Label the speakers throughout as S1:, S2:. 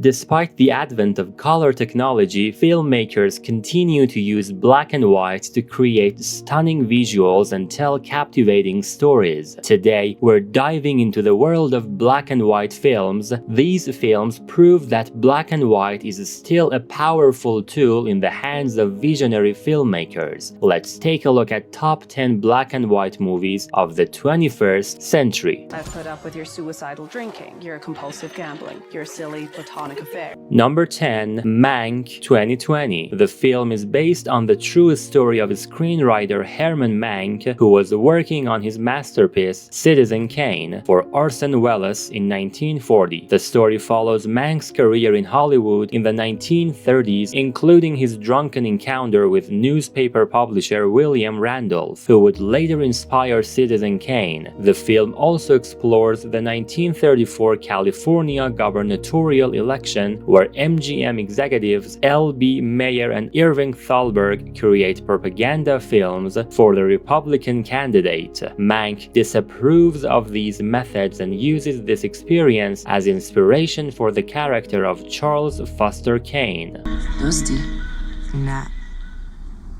S1: Despite the advent of color technology, filmmakers continue to use black and white to create stunning visuals and tell captivating stories. Today, we're diving into the world of black and white films. These films prove that black and white is still a powerful tool in the hands of visionary filmmakers. Let's take a look at top 10 black and white movies of the 21st century.
S2: I've put up with your suicidal drinking, your compulsive gambling, your silly platonic affair.
S1: Number 10. Mank 2020. The film is based on the true story of screenwriter Herman Mank, who was working on his masterpiece Citizen Kane for Orson Welles in 1940. The story follows Mank's career in Hollywood in the 1930s, including his drunken encounter with newspaper publisher William Randolph, who would later inspire Citizen Kane. The film also explores the 1934 California gubernatorial election, where MGM executives L.B. Mayer and Irving Thalberg create propaganda films for the Republican candidate. Mank disapproves of these methods and uses this experience as inspiration for the character of Charles Foster Kane.
S3: Dosti? Nah.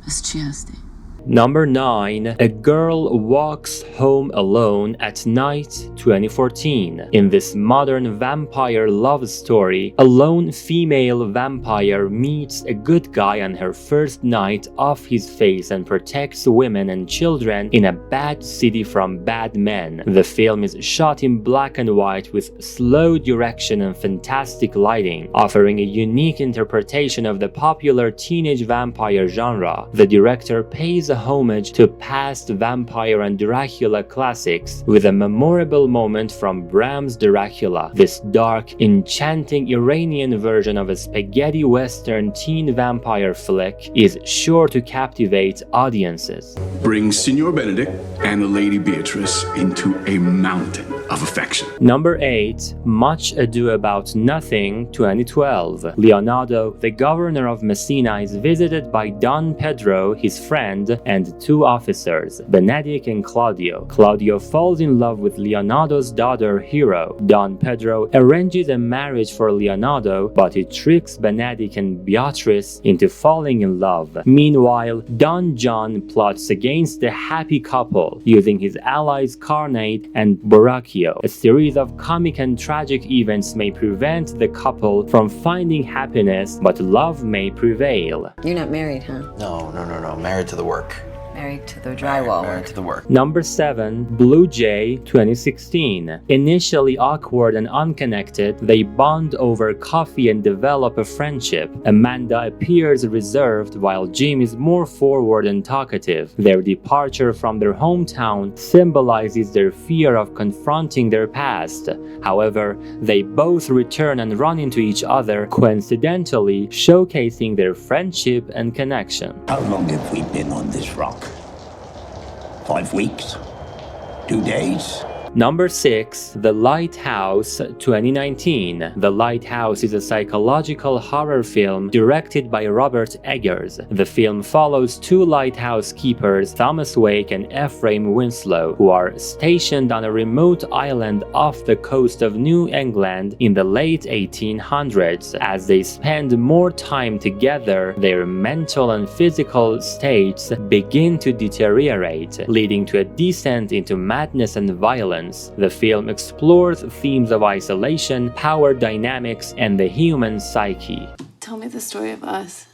S3: Bez ciasty.
S1: Number 9. A Girl Walks Home Alone at Night 2014. In this modern vampire love story, a lone female vampire meets a good guy on her first night off his face and protects women and children in a bad city from bad men. The film is shot in black and white with slow direction and fantastic lighting, offering a unique interpretation of the popular teenage vampire genre. The director pays a homage to past vampire and Dracula classics with a memorable moment from Bram's Dracula. This dark, enchanting Iranian version of a spaghetti western teen vampire flick is sure to captivate audiences.
S4: Bring Signor Benedict and the Lady Beatrice into a mountain of affection.
S1: Number 8. Much Ado About Nothing 2012. Leonardo, the governor of Messina, is visited by Don Pedro, his friend, and two officers, Benedict and Claudio. Claudio falls in love with Leonardo's daughter, Hero. Don Pedro arranges a marriage for Leonardo, but he tricks Benedict and Beatrice into falling in love. Meanwhile, Don John plots against the happy couple, using his allies Carnate and Borachio. A series of comic and tragic events may prevent the couple from finding happiness, but love may prevail.
S3: You're not married, huh?
S5: No. Married to the work.
S3: Married to the drywall.
S5: Married to the work.
S1: Number 7. Blue Jay 2016. Initially awkward and unconnected, they bond over coffee and develop a friendship. Amanda appears reserved while Jim is more forward and talkative. Their departure from their hometown symbolizes their fear of confronting their past. However, they both return and run into each other, coincidentally showcasing their friendship and connection.
S6: How long have we been on this rock? 5 weeks? 2 days?
S1: Number 6. The Lighthouse 2019. The Lighthouse is a psychological horror film directed by Robert Eggers. The film follows two lighthouse keepers, Thomas Wake and Ephraim Winslow, who are stationed on a remote island off the coast of New England in the late 1800s. As they spend more time together, their mental and physical states begin to deteriorate, leading to a descent into madness and violence. The film explores themes of isolation, power dynamics, and the human psyche.
S7: Tell me the story of us.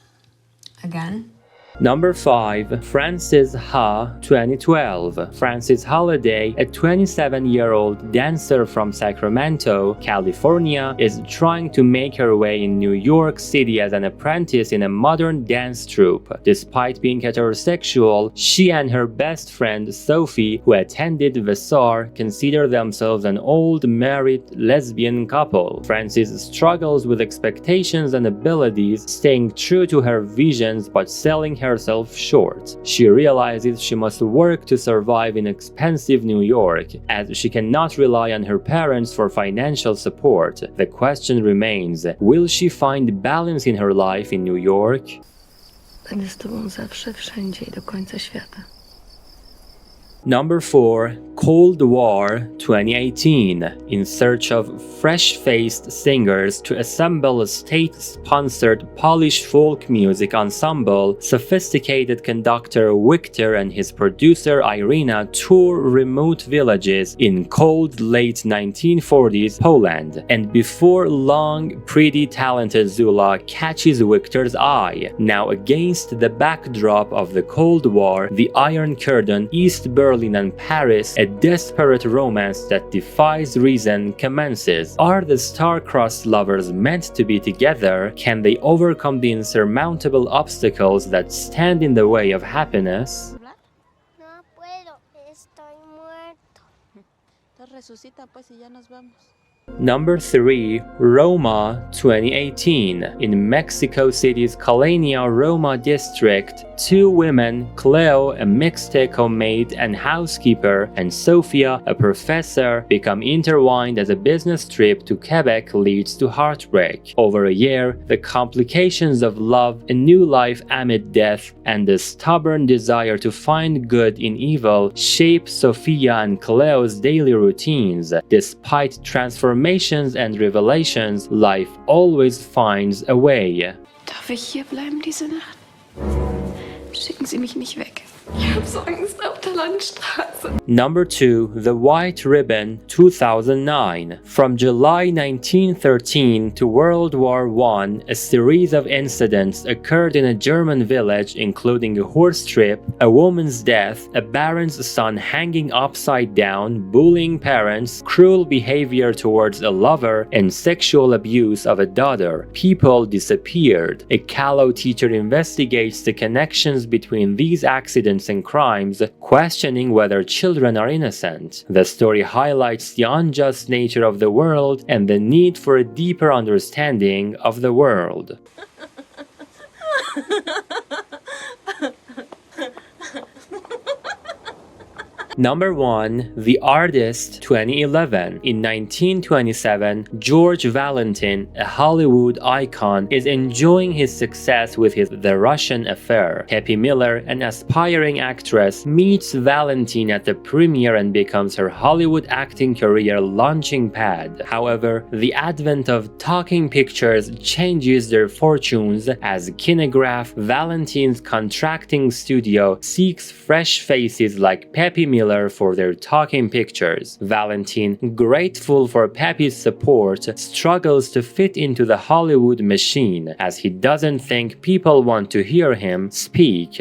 S3: Again?
S1: Number 5. Frances Ha 2012. Frances Holliday, a 27-year-old dancer from Sacramento, California, is trying to make her way in New York City as an apprentice in a modern dance troupe. Despite being heterosexual, she and her best friend Sophie, who attended Vassar, consider themselves an old married lesbian couple. Frances struggles with expectations and abilities, staying true to her visions but selling herself short. She realizes she must work to survive in expensive New York, as she cannot rely on her parents for financial support. The question remains, will she find balance in her life in New York?
S7: Będę z tobą zawsze, wszędzie i do końca świata.
S1: Number 4. Cold War 2018. In search of fresh-faced singers to assemble a state-sponsored Polish folk music ensemble, sophisticated conductor Victor and his producer Irina tour remote villages in cold late 1940s Poland. And before long, pretty talented Zula catches Victor's eye. Now against the backdrop of the Cold War, the Iron Curtain, East Berlin and Paris, a desperate romance that defies reason commences. Are the star-crossed lovers meant to be together? Can they overcome the insurmountable obstacles that stand in the way of happiness?
S8: No puedo, estoy muerto.
S7: Entonces resucita pues y ya nos vamos.
S1: Number 3. Roma 2018. In Mexico City's Colonia Roma district, two women, Cleo, a Mixteco maid and housekeeper, and Sofia, a professor, become intertwined as a business trip to Quebec leads to heartbreak. Over a year, the complications of love, a new life amid death, and the stubborn desire to find good in evil shape Sofia and Cleo's daily routines. Despite transformations and revelations, life always finds a way.
S7: Darf ich hier bleiben diese Nacht? Schicken Sie mich nicht weg. Ich hab so Angst auf der Landstraße.
S1: Number 2. The White Ribbon 2009. From July 1913 to World War I, a series of incidents occurred in a German village, including a horse trip, a woman's death, a baron's son hanging upside down, bullying parents, cruel behavior towards a lover, and sexual abuse of a daughter. People disappeared. A Callow teacher investigates the connections between these accidents and crimes, questioning whether children are innocent. The story highlights the unjust nature of the world and the need for a deeper understanding of the world. Number 1. The Artist 2011. In 1927, George Valentin, a Hollywood icon, is enjoying his success with his The Russian Affair. Peppy Miller, an aspiring actress, meets Valentin at the premiere and becomes her Hollywood acting career launching pad. However, the advent of talking pictures changes their fortunes as Kinograph, Valentin's contracting studio, seeks fresh faces like Peppy Miller for their talking pictures. Valentin, grateful for Peppy's support, struggles to fit into the Hollywood machine as he doesn't think people want to hear him speak.